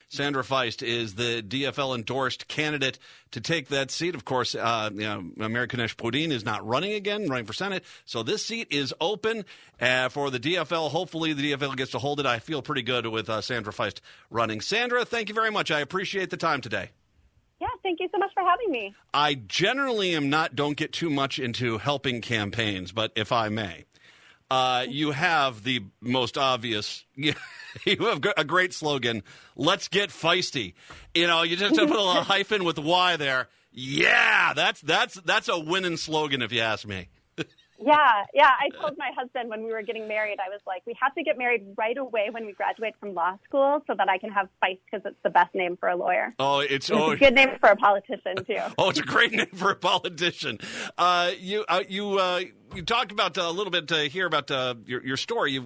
Sandra Feist is the DFL-endorsed candidate to take that seat. Of course, Mary Kunesh-Poddin is not running for Senate. So this seat is open for the DFL. Hopefully the DFL gets to hold it. I feel pretty good with Sandra Feist running. Sandra, thank you very much. I appreciate the time today. Yeah, thank you so much for having me. I generally don't get too much into helping campaigns, but if I may. You have the most obvious, you have a great slogan, let's get feisty. You just have to put a hyphen with Y there. Yeah, that's a winning slogan if you ask me. Yeah. I told my husband when we were getting married, I was like, we have to get married right away when we graduate from law school so that I can have Feist because it's the best name for a lawyer. It's a good name for a politician, too. It's a great name for a politician. You talked about a little bit here about your story. You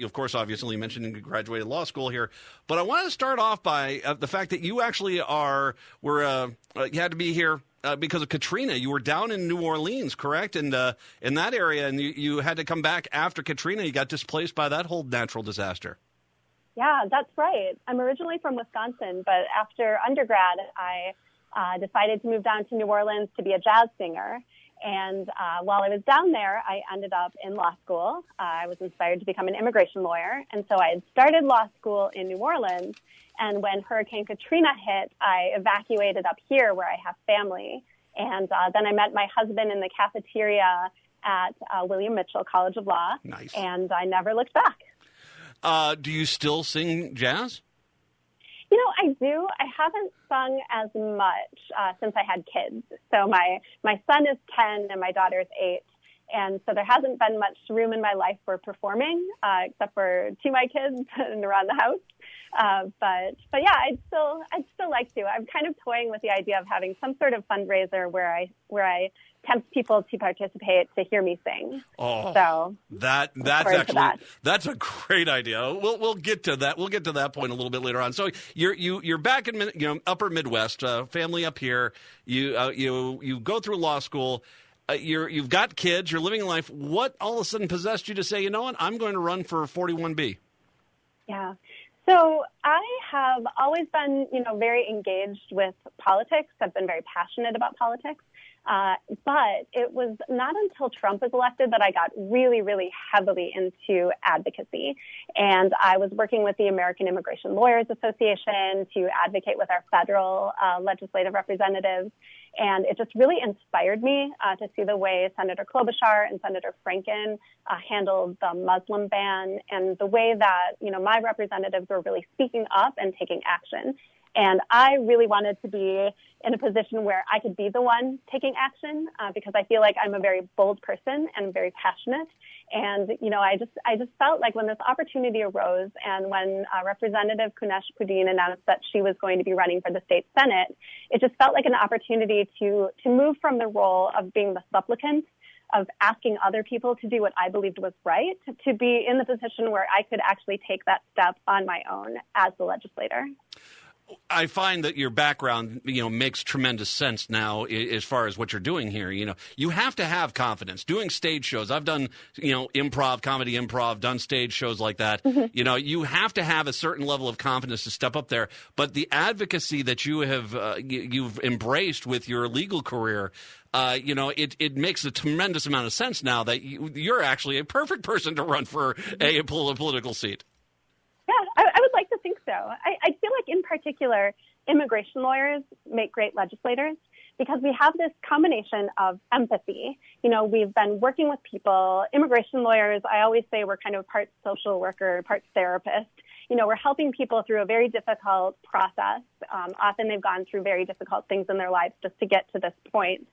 of course, obviously mentioned you graduated law school here, but I wanted to start off by the fact that you actually you had to be here because of Katrina. You were down in New Orleans, correct? And in that area, and you had to come back after Katrina. You got displaced by that whole natural disaster. Yeah, that's right. I'm originally from Wisconsin, but after undergrad, I decided to move down to New Orleans to be a jazz singer. And while I was down there, I ended up in law school. I was inspired to become an immigration lawyer. And so I had started law school in New Orleans. And when Hurricane Katrina hit, I evacuated up here where I have family. And then I met my husband in the cafeteria at William Mitchell College of Law. Nice. And I never looked back. Do you still sing jazz? I do. I haven't sung as much since I had kids. So my son is 10 and my daughter is 8. And so there hasn't been much room in my life for performing, except for to my kids and around the house. But yeah, I'd still like to. I'm kind of toying with the idea of having some sort of fundraiser where I tempt people to participate to hear me sing. Oh, so that's a great idea. We'll get to that. We'll get to that point a little bit later on. So you're back in upper Midwest, family up here. You go through law school. You've got kids. You're living life. What all of a sudden possessed you to say, you know what, I'm going to run for 41B? Yeah. So I have always been, very engaged with politics. I've been very passionate about politics. But it was not until Trump was elected that I got really, really heavily into advocacy. And I was working with the American Immigration Lawyers Association to advocate with our federal legislative representatives. And it just really inspired me to see the way Senator Klobuchar and Senator Franken handled the Muslim ban and the way that, my representatives were really speaking up and taking action. And I really wanted to be in a position where I could be the one taking action because I feel like I'm a very bold person and very passionate. And, I just felt like when this opportunity arose and when Representative Kunesh-Poddin announced that she was going to be running for the state Senate, it just felt like an opportunity to move from the role of being the supplicant, of asking other people to do what I believed was right, to be in the position where I could actually take that step on my own as the legislator. I find that your background, makes tremendous sense now as far as what you're doing here. You have to have confidence. Doing stage shows, I've done, comedy improv, done stage shows like that. Mm-hmm. You have to have a certain level of confidence to step up there. But the advocacy that you have, you've embraced with your legal career, it makes a tremendous amount of sense now that you're actually a perfect person to run for a political seat. Yeah, I would like to think so. I feel like, in particular, immigration lawyers make great legislators because we have this combination of empathy. We've been working with people. Immigration lawyers, I always say we're kind of part social worker, part therapist. We're helping people through a very difficult process. Often they've gone through very difficult things in their lives just to get to this point.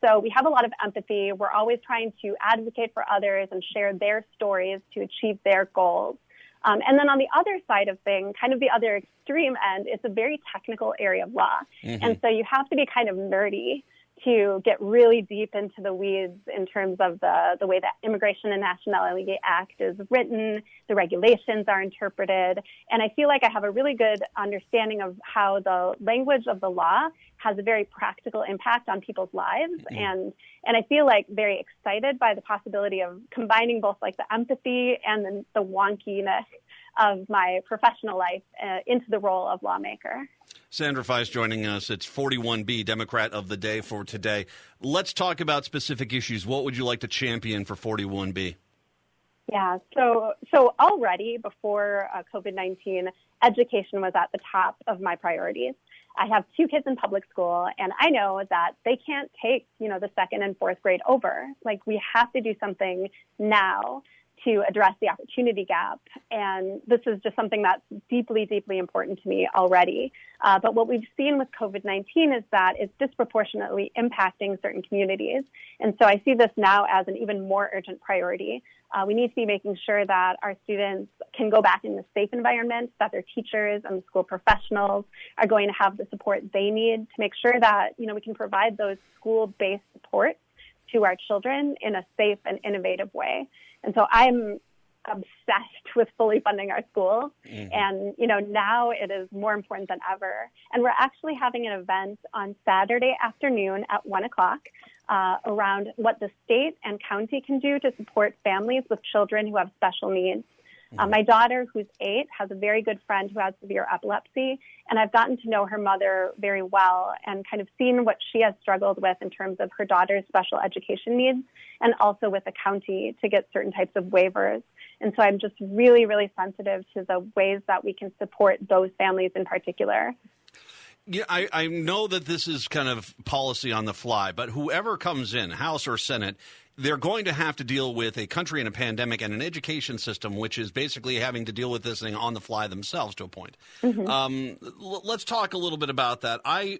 So we have a lot of empathy. We're always trying to advocate for others and share their stories to achieve their goals. And then on the other side of things, kind of the other extreme end, it's a very technical area of law. Mm-hmm. And so you have to be kind of nerdy to get really deep into the weeds in terms of the way that Immigration and Nationality Act is written, the regulations are interpreted. And I feel like I have a really good understanding of how the language of the law has a very practical impact on people's lives. Mm-hmm. And I feel like very excited by the possibility of combining both like the empathy and the wonkiness of my professional life into the role of lawmaker. Sandra Feist joining us. It's 41B, Democrat of the Day for today. Let's talk about specific issues. What would you like to champion for 41B? Yeah, so already before COVID-19, education was at the top of my priorities. I have 2 kids in public school, and I know that they can't take, the 2nd and 4th grade over. Like, we have to do something now to address the opportunity gap. And this is just something that's deeply, deeply important to me already. But what we've seen with COVID-19 is that it's disproportionately impacting certain communities. And so I see this now as an even more urgent priority. We need to be making sure that our students can go back in a safe environment, that their teachers and the school professionals are going to have the support they need to make sure that, we can provide those school-based supports to our children in a safe and innovative way. And so I'm obsessed with fully funding our schools. Mm-hmm. And, now it is more important than ever. And we're actually having an event on Saturday afternoon at 1:00 around what the state and county can do to support families with children who have special needs. My daughter, who's 8, has a very good friend who has severe epilepsy, and I've gotten to know her mother very well and kind of seen what she has struggled with in terms of her daughter's special education needs and also with the county to get certain types of waivers. And so I'm just really, really sensitive to the ways that we can support those families in particular. Yeah, I know that this is kind of policy on the fly, but whoever comes in, House or Senate, they're going to have to deal with a country in a pandemic and an education system, which is basically having to deal with this thing on the fly themselves to a point. Mm-hmm. Let's talk a little bit about that. I'm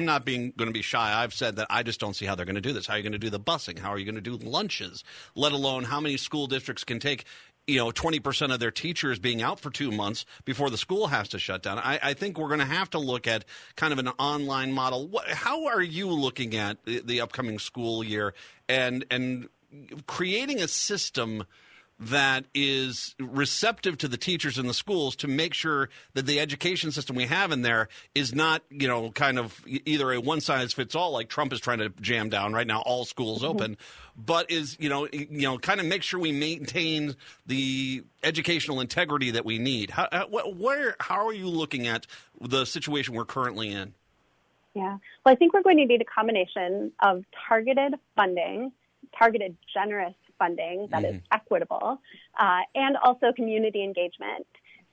not going to be shy. I've said that I just don't see how they're going to do this. How are you going to do the busing? How are you going to do lunches? Let alone how many school districts can take 20% of their teachers being out for 2 months before the school has to shut down. I think we're going to have to look at kind of an online model. How are you looking at the upcoming school year and creating a system that is receptive to the teachers in the schools to make sure that the education system we have in there is not, kind of either a one-size-fits-all like Trump is trying to jam down right now, all schools open, but is, kind of make sure we maintain the educational integrity that we need. How are you looking at the situation we're currently in? Yeah. Well, I think we're going to need a combination of targeted funding, targeted generous funding that is equitable, and also community engagement.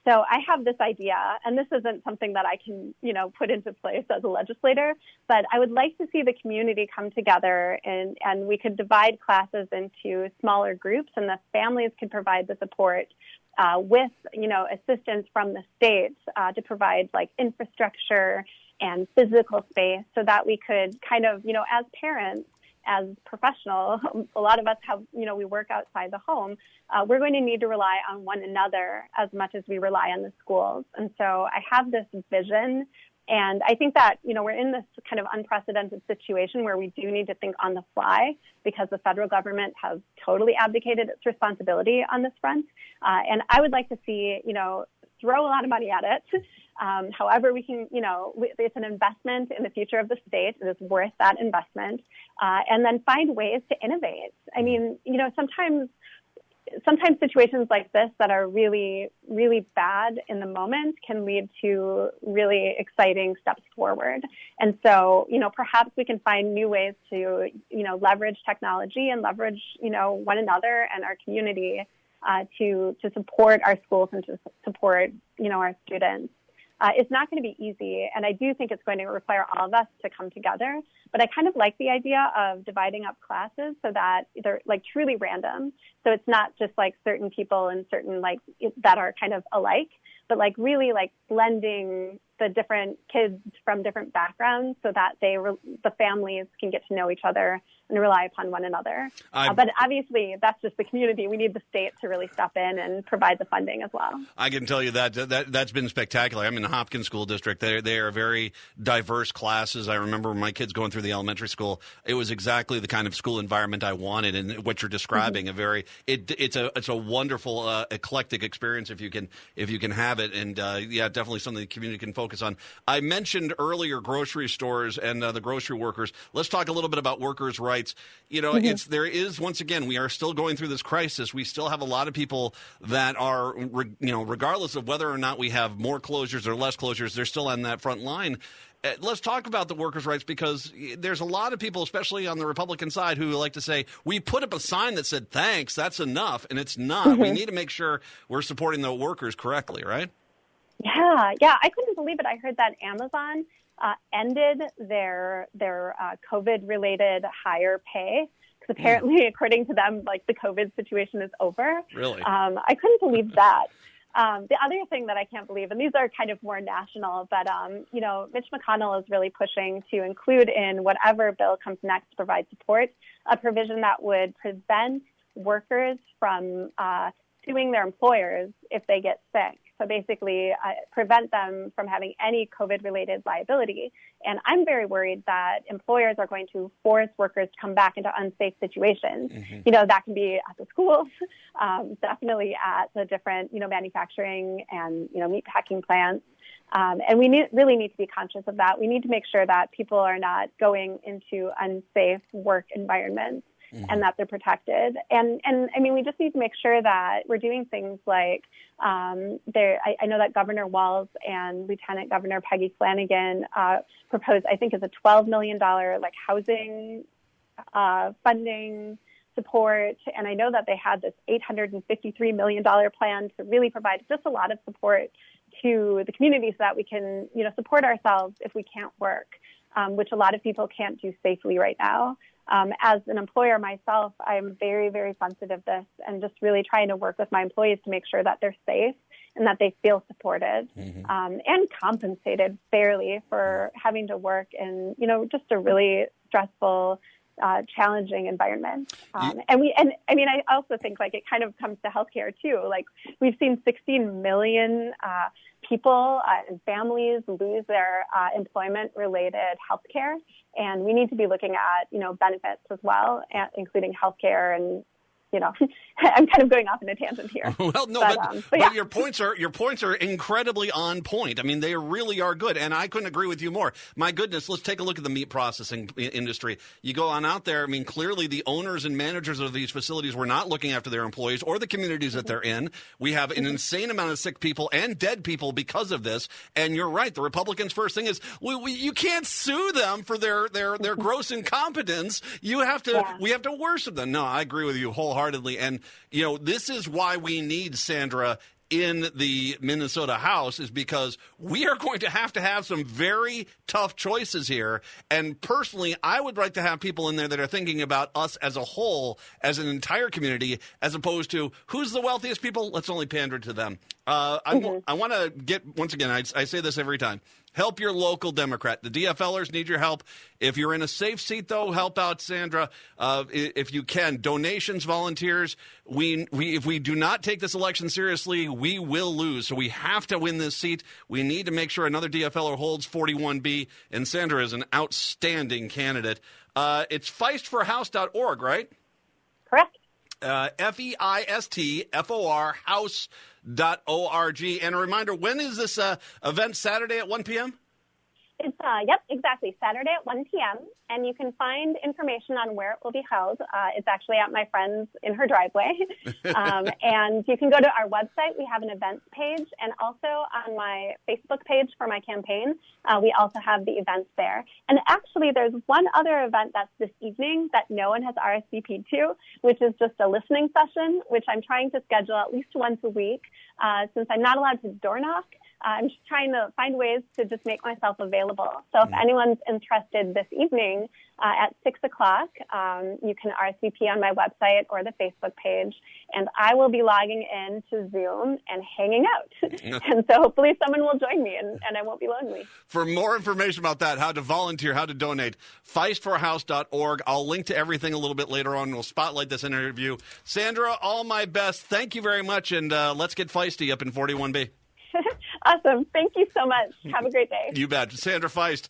So I have this idea, and this isn't something that I can, put into place as a legislator, but I would like to see the community come together and we could divide classes into smaller groups, and the families could provide the support with, assistance from the state to provide like infrastructure and physical space so that we could kind of, as parents, as professionals, a lot of us have, we work outside the home. We're going to need to rely on one another as much as we rely on the schools. And so I have this vision, and I think that, we're in this kind of unprecedented situation where we do need to think on the fly because the federal government has totally abdicated its responsibility on this front. And I would like to see, throw a lot of money at it. However, we can, it's an investment in the future of the state. It is worth that investment. And then find ways to innovate. I mean, sometimes situations like this that are really, really bad in the moment can lead to really exciting steps forward. And so, perhaps we can find new ways to, leverage technology and leverage, one another and our community to support our schools and to support, our students. It's not going to be easy, and I do think it's going to require all of us to come together. But I kind of like the idea of dividing up classes so that they're like truly random. So it's not just like certain people and certain that are kind of alike, but like really like blending the different kids from different backgrounds so that the families can get to know each other and rely upon one another. But obviously, that's just the community. We need the state to really step in and provide the funding as well. I can tell you that's been spectacular. I'm in the Hopkins School District. They are very diverse classes. I remember my kids going through the elementary school. It was exactly the kind of school environment I wanted, and what you're describing, it's a wonderful eclectic experience if you can have it. it. And, definitely something the community can focus on. I mentioned earlier grocery stores and the grocery workers. Let's talk a little bit about workers' rights. There is, once again, we are still going through this crisis. We still have a lot of people that are, regardless of whether or not we have more closures or less closures, they're still on that front line. Let's talk about the workers' rights, because there's a lot of people, especially on the Republican side, who like to say, we put up a sign that said, thanks, that's enough, and it's not. We need to make sure we're supporting the workers correctly, right? Yeah, I couldn't believe it. I heard that Amazon ended their COVID-related higher pay, because apparently, according to them, like, the COVID situation is over. Really? I couldn't believe that. The other thing that I can't believe, and these are kind of more national, but, Mitch McConnell is really pushing to include in whatever bill comes next to provide support, a provision that would prevent workers from suing their employers if they get sick. So basically prevent them from having any COVID-related liability. And I'm very worried that employers are going to force workers to come back into unsafe situations. That can be at the schools, definitely at the different, manufacturing and, meatpacking plants. And we really need to be conscious of that. We need to make sure that people are not going into unsafe work environments. And that they're protected. And I mean, we just need to make sure that we're doing things like I know that Governor Walz and Lieutenant Governor Peggy Flanagan proposed, I think, is a $12 million housing funding support. And I know that they had this $853 million plan to really provide just a lot of support to the community so that we can, support ourselves if we can't work, which a lot of people can't do safely right now. As an employer myself, I'm very, very sensitive to this and just really trying to work with my employees to make sure that they're safe and that they feel supported and compensated fairly for having to work in, just a really stressful, challenging environment. I also think it kind of comes to healthcare too. Like, we've seen 16 million people and families lose their employment-related healthcare, and we need to be looking at, benefits as well, including healthcare and. I'm kind of going off in a tangent here. Well, no, but your points are incredibly on point. I mean, they really are good, and I couldn't agree with you more. My goodness, let's take a look at the meat processing industry. You go on out there. I mean, clearly the owners and managers of these facilities were not looking after their employees or the communities that they're in. We have an insane amount of sick people and dead people because of this. And you're right. The Republicans' first thing is you can't sue them for their gross incompetence. We have to worship them. No, I agree with you wholeheartedly. And, this is why we need Sandra in the Minnesota House, is because we are going to have some very tough choices here. And personally, I would like to have people in there that are thinking about us as a whole, as an entire community, as opposed to who's the wealthiest people? Let's only pander to them. I want to get, once again, I say this every time. Help your local Democrat. The DFLers need your help. If you're in a safe seat, though, help out Sandra if you can. Donations, volunteers. If we do not take this election seriously, we will lose. So we have to win this seat. We need to make sure another DFLer holds 41B, and Sandra is an outstanding candidate. It's feistforhouse.org, right? Correct. FEISTFOR house.org. And a reminder, when is this event? Saturday at 1 p.m.? It's, exactly. Saturday at 1 p.m. And you can find information on where it will be held. It's actually at my friend's in her driveway. And you can go to our website. We have an events page. And also on my Facebook page for my campaign, we also have the events there. And actually, there's one other event that's this evening that no one has RSVP'd to, which is just a listening session, which I'm trying to schedule at least once a week. Since I'm not allowed to door knock, I'm just trying to find ways to just make myself available. So if anyone's interested this evening at 6 o'clock, you can RSVP on my website or the Facebook page, and I will be logging in to Zoom and hanging out. And so hopefully someone will join me, and I won't be lonely. For more information about that, how to volunteer, how to donate, feistforhouse.org. I'll link to everything a little bit later on. We'll spotlight this interview. Sandra, all my best. Thank you very much, and let's get feisty up in 41B. Awesome. Thank you so much. Have a great day. You bet. Sandra Feist.